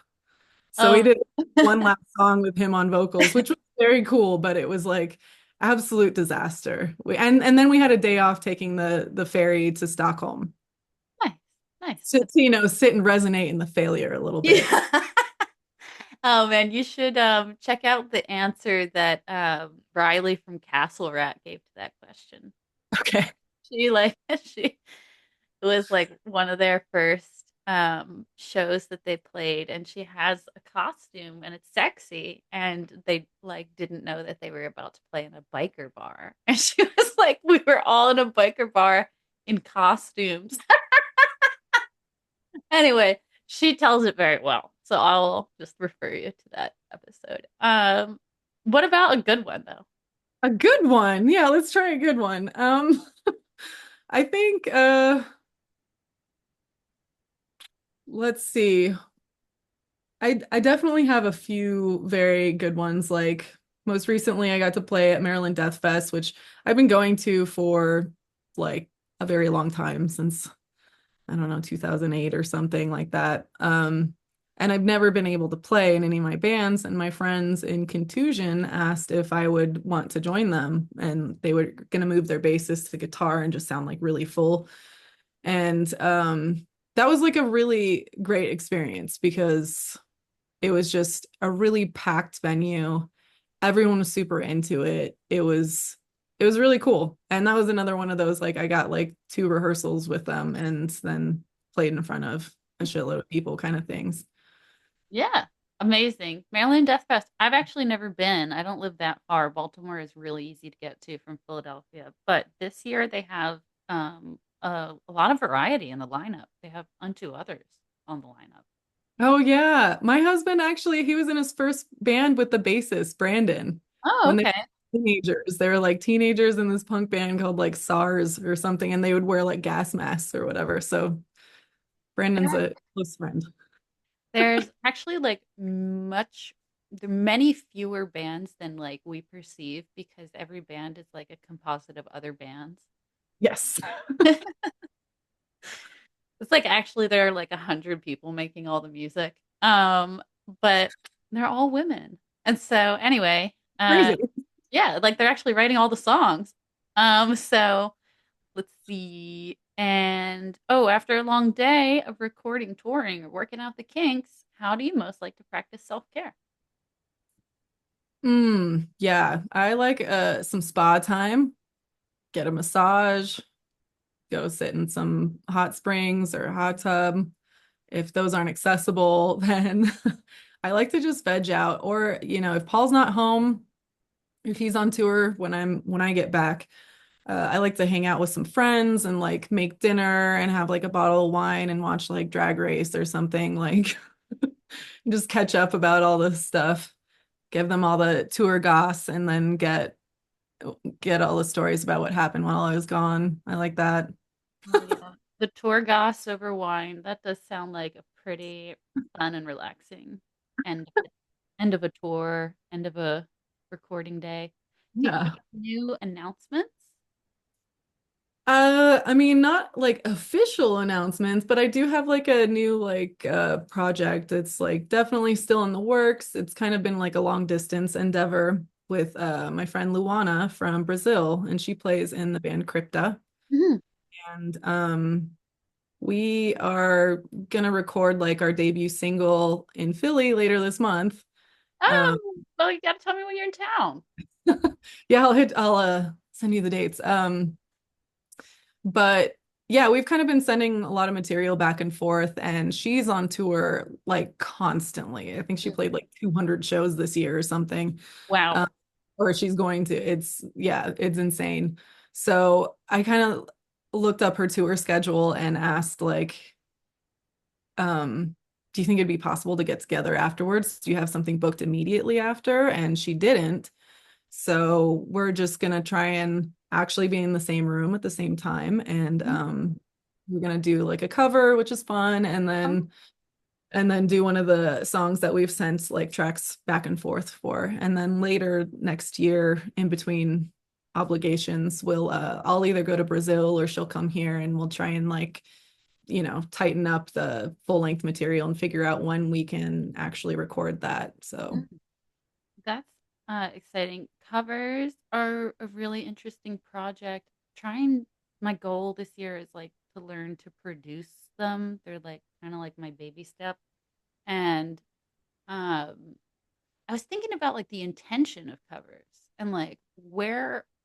So we Um, did one last song with him on vocals, which was very cool, but it was like absolute disaster. And then we had a day off taking the ferry to Stockholm. nice, nice. Just, sit and resonate in the failure a little bit. Yeah. Oh man, you should check out the answer that Riley from Castle Rat gave to that question. Okay. She like she it was like one of their first shows that they played, and she has a costume and it's sexy, and they like didn't know that they were about to play in a biker bar. And she was like we were all in a biker bar in costumes. Anyway, she tells it very well. So I'll just refer you to that episode. What about a good one though? A good one. Yeah, let's try a good one. I think let's see. I definitely have a few very good ones. Like most recently I got to play at Maryland Death Fest, which I've been going to for like a very long time, since I don't know, 2008 or something like that. And I've never been able to play in any of my bands, and my friends in Contusion asked if I would want to join them, and they were going to move their bassist to guitar and just sound like really full. And that was like a really great experience because it was just a really packed venue. Everyone was super into it. It was really cool. And that was another one of those, like I got like two rehearsals with them and then played in front of a shitload of people kind of things. Yeah, amazing. Maryland Death Fest. I've actually never been. I don't live that far. Baltimore is really easy to get to from Philadelphia. But this year they have a lot of variety in the lineup. They have Unto Others on the lineup. Oh yeah. My husband actually, he was in his first band with the bassist, Brandon, Oh, when they okay. were teenagers. They were like teenagers in this punk band called like SARS or something, and they would wear like gas masks or whatever. So Brandon's a close friend. There's actually like there are many fewer bands than like we perceive because every band is like a composite of other bands. Yes. It's like actually there are like 100 people making all the music. But they're all women. And so anyway, Crazy. yeah, like they're actually writing all the songs. So let's see. And oh, after a long day of recording, touring, or working out the kinks, how do you most like to practice self-care? Yeah. I like some spa time, get a massage, go sit in some hot springs or a hot tub. If those aren't accessible, then I like to just veg out. Or, if Paul's not home, if he's on tour when I get back, I like to hang out with some friends and like make dinner and have like a bottle of wine and watch like Drag Race or something, like just catch up about all this stuff, give them all the tour goss, and then get all the stories about what happened while I was gone. I like that. Oh yeah. The tour goss over wine. That does sound like a pretty fun and relaxing end end of a tour, end of a recording day. Do you have Yeah. any new announcements? I mean, not like official announcements, but I do have like a new like project. It's like definitely still in the works. It's kind of been like a long distance endeavor with my friend Luana from Brazil, and she plays in the band Crypta. Mhm. And we are gonna record like our debut single in Philly later this month. Um, Oh, well, you got to tell me when you're in town. yeah, I'll send you the dates. But yeah, we've kind of been sending a lot of material back and forth, and she's on tour like constantly. I think she Mm. played like 200 shows this year or something. Wow. Um, or she's going to. Yeah, it's insane. So I kind of looked up her tour schedule and asked like, do you think it'd be possible to get together afterwards? Do you have something booked immediately after? And she didn't. So we're just gonna try and actually be in the same room at the same time. And Mhm. we're gonna do like a cover, which is fun, and then do one of the songs that we've sent like tracks back and forth for. And then later next year, in between obligations, I'll either go to Brazil or she'll come here and we'll try and like, tighten up the full length material and figure out when we can actually record that. So Mhm. That's exciting. Covers are a really interesting project. Trying My goal this year is like to learn to produce them. They're like kind of like my baby step. And um I was thinking about like the intention of covers and like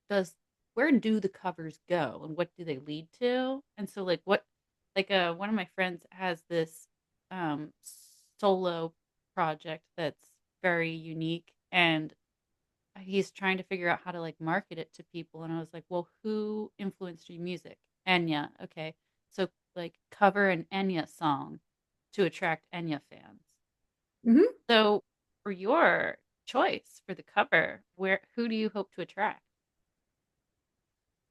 does where do the covers go and what do they lead to? And so one of my friends has this um solo project that's very unique and he's trying to figure out how to like market it to people and I was like, "Well, who influenced your music?" Enya. Okay. So like cover an Enya song to attract Enya fans. mhm. So, for your choice for the cover, who do you hope to attract?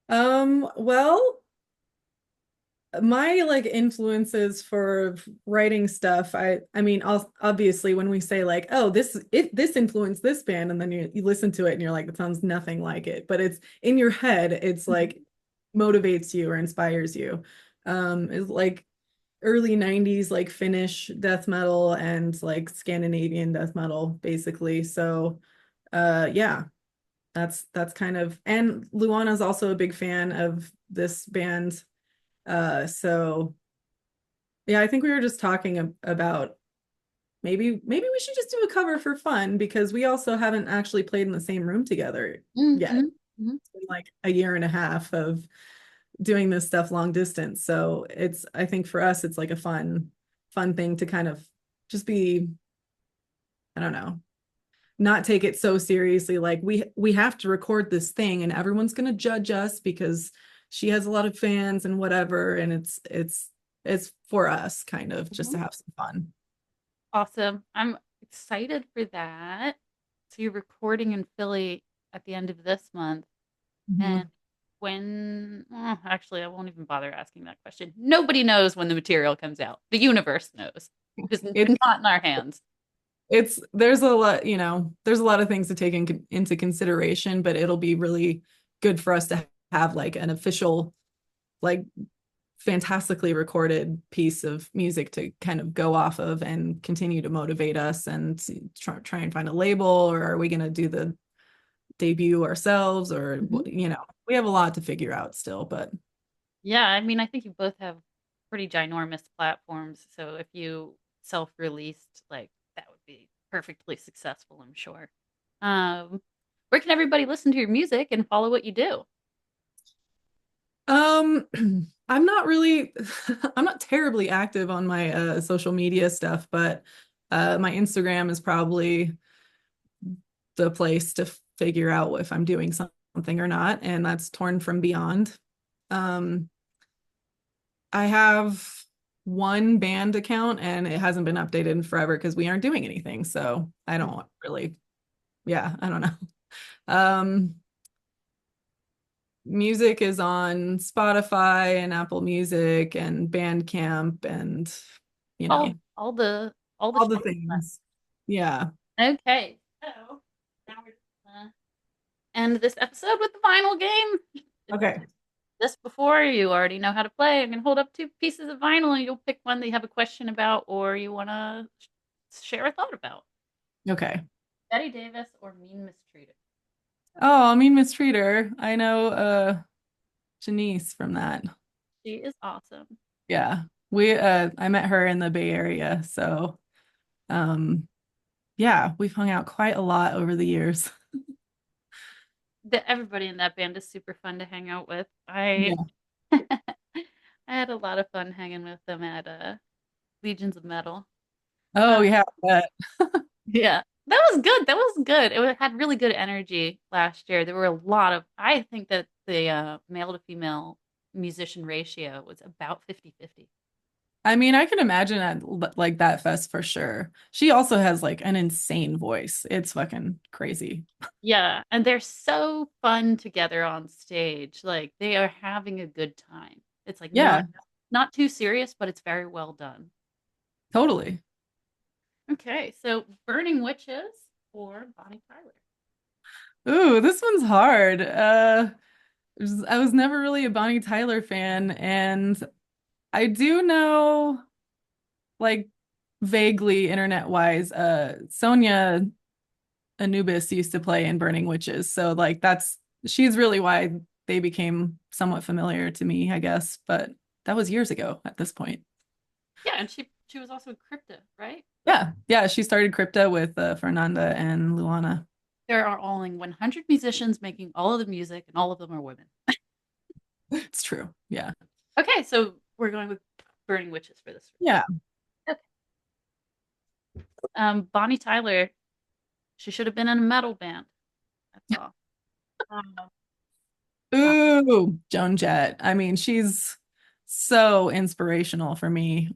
Well, my like influences for writing stuff, I mean, obviously when we say like, oh, this influenced this band, and then you listen to it and you're like, it sounds nothing like it, but it's in your head, it's Mhm. like motivates you or inspires you. Is like early 90s like Finnish death metal and like Scandinavian death metal, basically. So yeah, that's kind of, and Luana's also a big fan of this band. So yeah, I think we were just talking about maybe we should just do a cover for fun because we also haven't actually played in the same room together yet. Mhm, mhm. It's been like a year and a half of doing this stuff long distance. So I think for us it's like a fun thing to kind of just be, I don't know, not take it so seriously, like we have to record this thing and everyone's going to judge us because she has a lot of fans and whatever, and it's for us kind of just Mhm. to have some fun. Awesome. I'm excited for that. So you're recording in Philly at the end of this month. And Mhm. actually, I won't even bother asking that question. Nobody knows when the material comes out. The universe knows because It's not in our hands. there's a lot, there's a lot of things to take into consideration, but it'll be really good for us to have like an official, like fantastically recorded piece of music to kind of go off of and continue to motivate us and try and find a label, or are we going to do the debut ourselves, or Mhm. we have a lot to figure out still, but Yeah, I mean, I think you both have pretty ginormous platforms. So if you self-released, like that would be perfectly successful, I'm sure. Um, where can everybody listen to your music and follow what you do? um I'm not really I'm not terribly active on my social media stuff, but my Instagram is probably the place to figure out if I'm doing something or not, and that's Torn from Beyond. um I have one band account and it hasn't been updated in forever because we aren't doing anything. So I don't really, yeah, I don't know. Um, Music is on Spotify and Apple Music and Bandcamp and, you know, All the all the streaming things. Yeah. platforms. Okay, so now we're gonna end this episode with the final game. It's Okay. this before you already know how to play. I'm gonna hold up two pieces of vinyl, and you'll pick one that you have a question about or you want to share a thought about. Okay. Betty Davis or Mean Mistreated? Oh, I mean, Miss Treater. I know Janice from that. She is awesome. Yeah. I met her in the Bay Area. So um yeah, we've hung out quite a lot over the years. Everybody in that band is super fun to hang out with. Yeah. I had a lot of fun hanging with them at Legions of Metal. Oh Uh, yeah, but yeah, that was good. That was good. Had really good energy last year. There were a lot of, I think that the male to female musician ratio was about 50-50. I mean, I can imagine at like that fest for sure. She also has like an insane voice. It's fucking crazy. Yeah, and they're so fun together on stage. Like they are having a good time. It's like Yeah, not too serious, but it's very well done. totally. Okay, so Burning Witches or Bonnie Tyler? Ooh, this one's hard. I was never really a Bonnie Tyler fan, and I do know like vaguely internet wise, Sonia Anubis used to play in Burning Witches. So like she's really why they became somewhat familiar to me, I guess. But that was years ago at this point. Yeah, and she was also Crypta, right? Yeah. Yeah. She started Crypta with Fernanda and Luana. There are only 100 musicians making all of the music, and all of them are women. It's true. Yeah. Okay, so we're going with Burning Witches for this Yeah. one. Okay. Bonnie Tyler, she should have been in a metal band. That's all. Um, uh, Ooh, Joan Jett. I mean, she's so inspirational for me.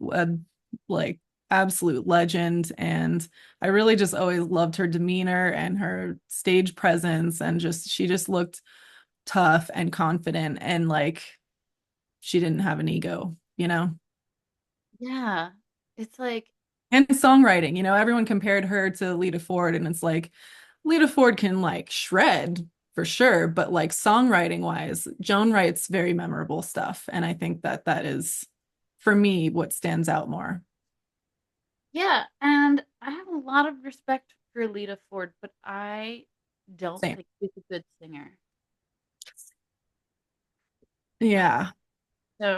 Like absolute legend. And I really just always loved her demeanor and her stage presence, and she just looked tough and confident, and like she didn't have an ego. yeah, it's like And songwriting, everyone compared her to Lita Ford, and it's like Lita Ford can like shred for sure, but like songwriting wise, Joan writes very memorable stuff. And I think that that is, for me, what stands out more. yeah, and I have a lot of respect for Lita Ford, but I don't Same. think she's a good singer. Uh, Yeah.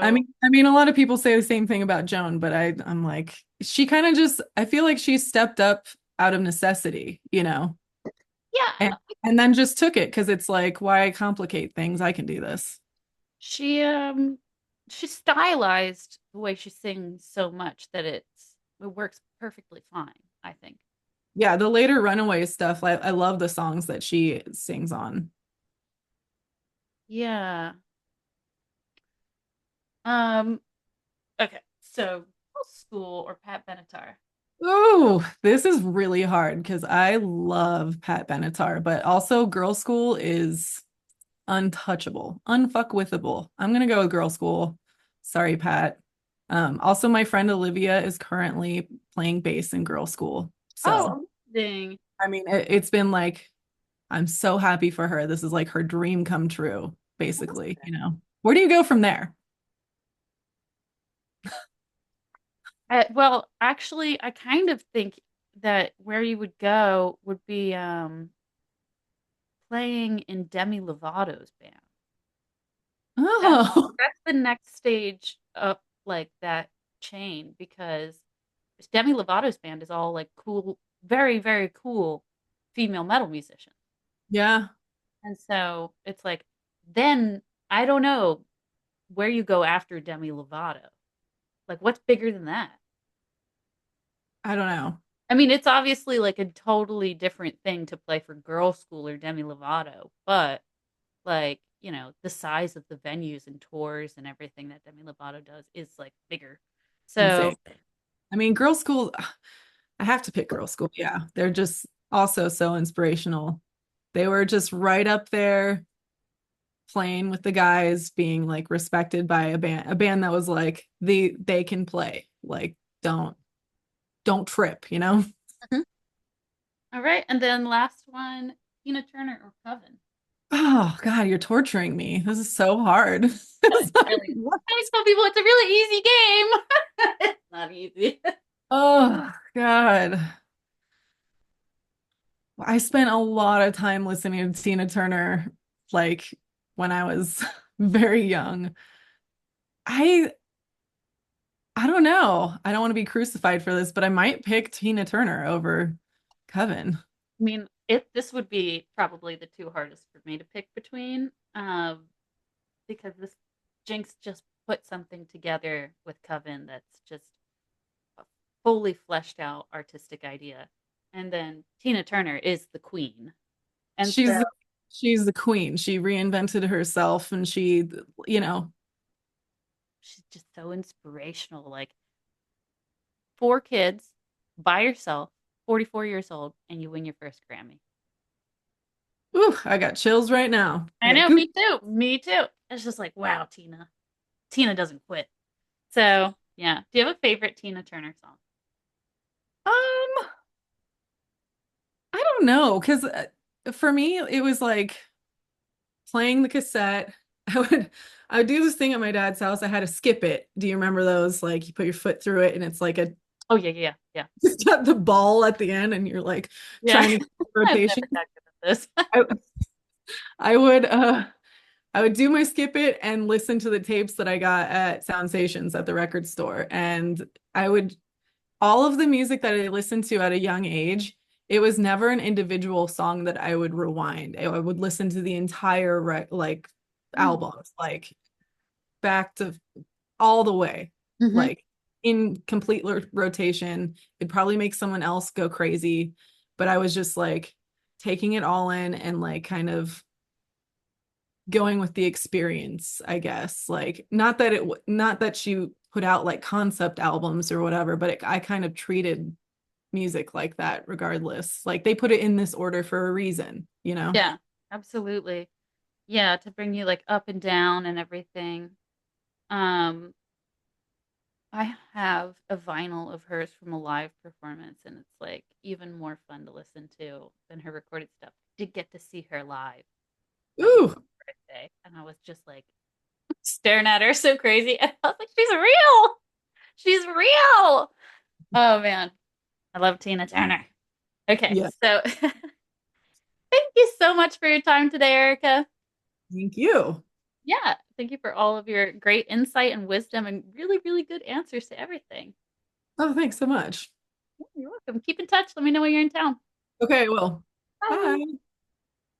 I so mean, I mean, a lot of people say the same thing about Joan, but I'm like, she kind of just, I feel like she stepped up out of necessity, and yeah, and then just took it because it's like, why complicate things? I can do this. she she stylized the way she sings so much that it works perfectly fine, I think. Yeah, the later Runaway stuff, I love the songs that she sings on. Yeah. Um, okay. So School or Pat Benatar? Ooh, this is really hard because I love Pat Benatar, but also Girl School is untouchable, unfuckwithable. I'm gonna go with Girl School. Sorry, Pat. Also, my friend Olivia is currently playing bass in Girl School. So, Oh, amazing. I mean, it's been like, I'm so happy for her. This is like her dream come true, basically, you know. Where do you go from there? Well, actually, I kind of think that where you would go would be playing in Demi Lovato's band. That's Oh, that's the next stage up like that chain because Demi Lovato's band is all like cool, very, very cool female metal musicians. yeah. And so it's like, then I don't know where you go after Demi Lovato. Like, what's bigger than that? I don't know. I mean, it's obviously like a totally different thing to play for Girl School or Demi Lovato, but like, the size of the venues and tours and everything that Demi Lovato does is like bigger. So, Insane. I mean, Girl School, I have to pick Girl School. Yeah. They're just also so inspirational. They were just right up there playing with the guys, being like respected by a band that was like they can play. Like don't trip, you know? mhm. All right. And then last one, Tina Turner or Coven? Oh God, you're torturing me. This is so hard. It's It's like, really, what? I tell people it's a really easy game. It's not easy. Oh God. I spent a lot of time listening to Tina Turner, like when I was very young. I I don't know. I don't want to be crucified for this, but I might pick Tina Turner over Coven. I mean, it this would be probably the two hardest for me to pick between, because this Jinx just put something together with Coven that's just a fully fleshed out artistic idea. And then Tina Turner is the queen. And so She's she's the queen. She reinvented herself and she, you know, she's just so inspirational. Like four kids by yourself, 44 years old, and you win your first Grammy. ooh, I got chills right now. I I got know, goose. me too. Me too. It's just like, wow, Tina. Tina doesn't quit. So, yeah. Do you have a favorite Tina Turner song? Um, I don't know, because for me, it was like playing the cassette. I would do this thing at my dad's house. I had to skip it. Do you remember those? Like you put your foot through it and it's like a Oh, yeah, yeah, yeah. just got the ball at the end and you're like Yeah. trying to keep I've rotation. never got good at this. I, I would I would do my skip it and listen to the tapes that I got at Sound Stations at the record store. And I would all of the music that I listened to at a young age, it was never an individual song that I would rewind. I would listen to the entire like Mm. albums, like back to all the way, Hmm. like in complete rotation. It'd probably make someone else go crazy, but I was just like taking it all in and like kind of going with the experience, I guess. Like not that she put out like concept albums or whatever, but I kind of treated music like that regardless. Like they put it in this order for a reason, you know? Yeah, absolutely. Yeah, to bring you like up and down and everything. Um, I have a vinyl of hers from a live performance, and it's like even more fun to listen to than her recorded stuff. Did get to see her live my Ooh, birthday, and I was just like staring at her so crazy. And I was like, she's real. She's real. Oh man, I love Tina Turner. Okay, yeah. so thank you so much for your time today, Erica. Thank you. Yeah, thank you for all of your great insight and wisdom and really, really good answers to everything. Oh, thanks so much. Yeah, you're welcome. Keep in touch. Let me know when you're in town. Okay, well, Bye. bye.